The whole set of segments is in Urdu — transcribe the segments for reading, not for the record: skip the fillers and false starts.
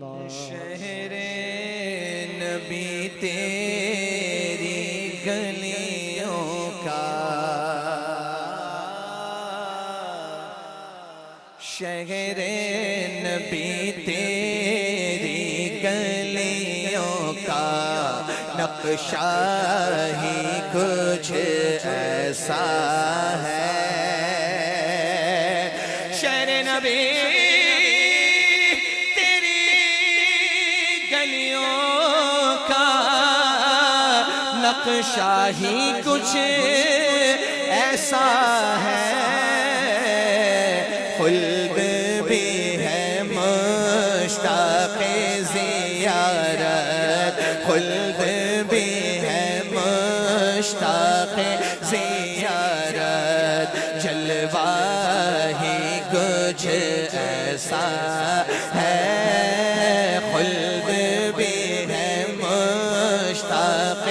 شہر نبی تیری گلیوں کا، شہر نبی تیری گلیوں کا نقشہ ہی کچھ ایسا ہے۔ شہر نبی نقشہ ہی کچھ ایسا ہے، خلد بھی ہے مشتاق زیارت، خلد بھی ہے مشتاق زیارت، جلوہ ہی کچھ ایسا ہے، خلد بھی ہے مشتاق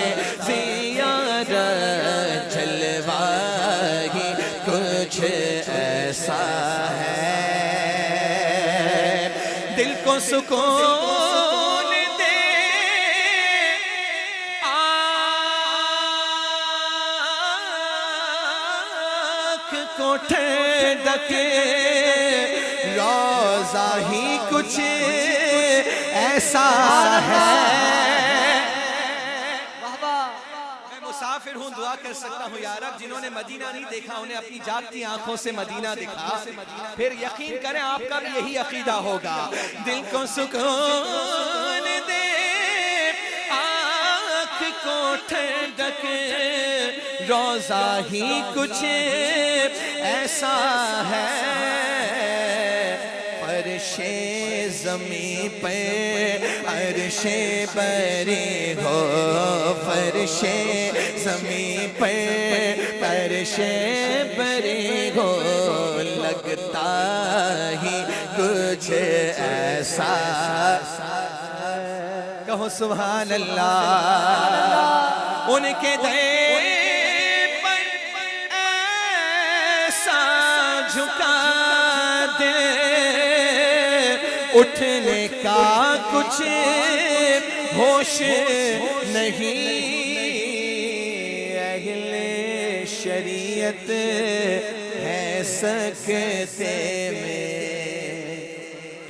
زیارت، جلوہ ہی کچھ ایسا ہے، دل کو سکون دے آنکھ کو ٹھنڈک، روضہ ہی کچھ ایسا ہے۔ مسافر ہوں، دعا کر سکتا ہوں یا رب جنہوں نے مدینہ نہیں دیکھا انہیں اپنی جاگتی آنکھوں سے مدینہ دکھا، پھر یقین کریں آپ کا بھی یہی عقیدہ ہوگا۔ دل کو سکون دے آنکھ کو ٹھنڈک، روضہ ہی کچھ ایسا ہے، فرش زمین پہ عرش بری ہو، فرش زمین پہ عرش بری ہو، لگتا ہی کچھ ایسا، کہو سبحان اللہ، ان کے دے پر ایسا جھکا دے، اٹھنے کا کچھ ہوش نہیں، اہل شریعت ہے سکتے میں،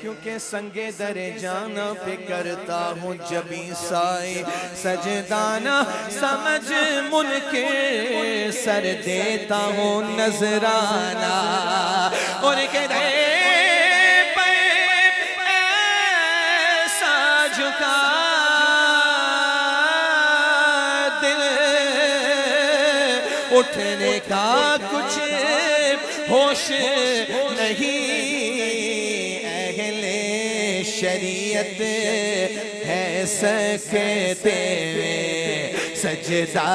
کیونکہ سنگے در جانا پہ کرتا ہوں جبھی سائے سجدانہ، سمجھ منکر سر دیتا ہوں نذرانہ، اور کہ دے جھکا دل، اٹھنے کا کچھ ہوش نہیں، اہل شریعت ہے سکتے میں، سجدہ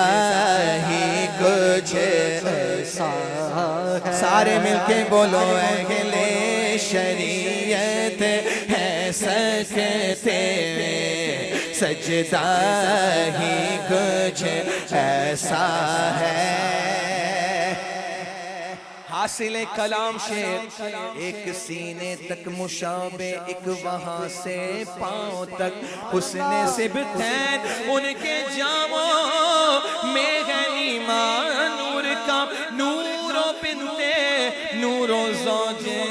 ہی کچھ ایسا ہے، سارے مل کے بولو اہل شریعت ہے سکتے میں، سجدہ ہی کچھ ایسا ہے۔ حاصل کلام شعر، ایک سینے تک مشابہ، ایک وہاں سے پاؤں تک، حسن سبتین ان کے جاموں میں ہے ایمان، نور کا نور و بنتے نور و زوجے،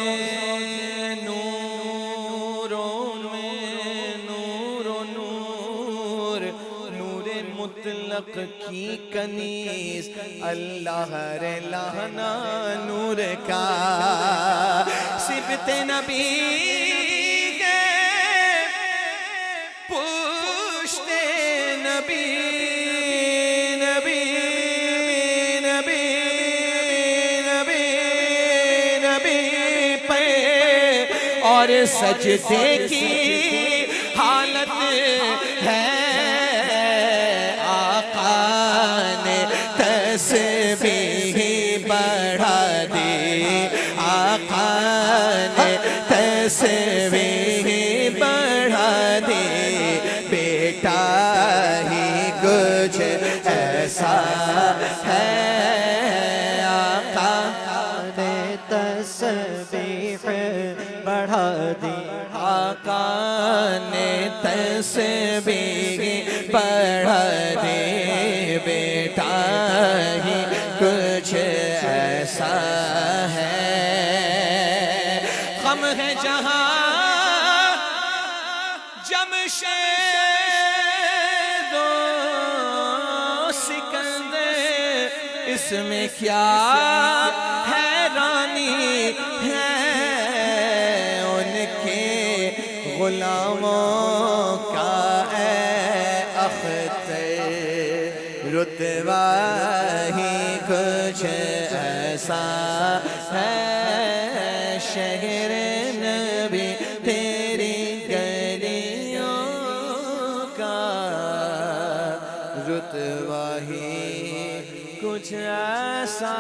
مطلق کی کنیز، اللہ رے لہنا نور کا، صفت نبی ہے پشت نبی، نبی نبی نبی نبی پہ، اور سجدے کی حالت ہے، تسبیح بڑھا دی، آقا نے تسبیح بڑھا دی، بیٹا ہی کچھ ایسا ہے، آقا نے تسبیح بڑھا دی، آقا تسبیح پڑھا دے بیٹا ہی کچھ ایسا ہے غم ہے جہاں جمشید و سکندر اس میں کیا حیرانی ہے ان کے غلاموں کا اے اختر رتبہ ہی کچھ ایسا ہے شہر نبی تیری گلیوں کا رتبہ ہی کچھ ایسا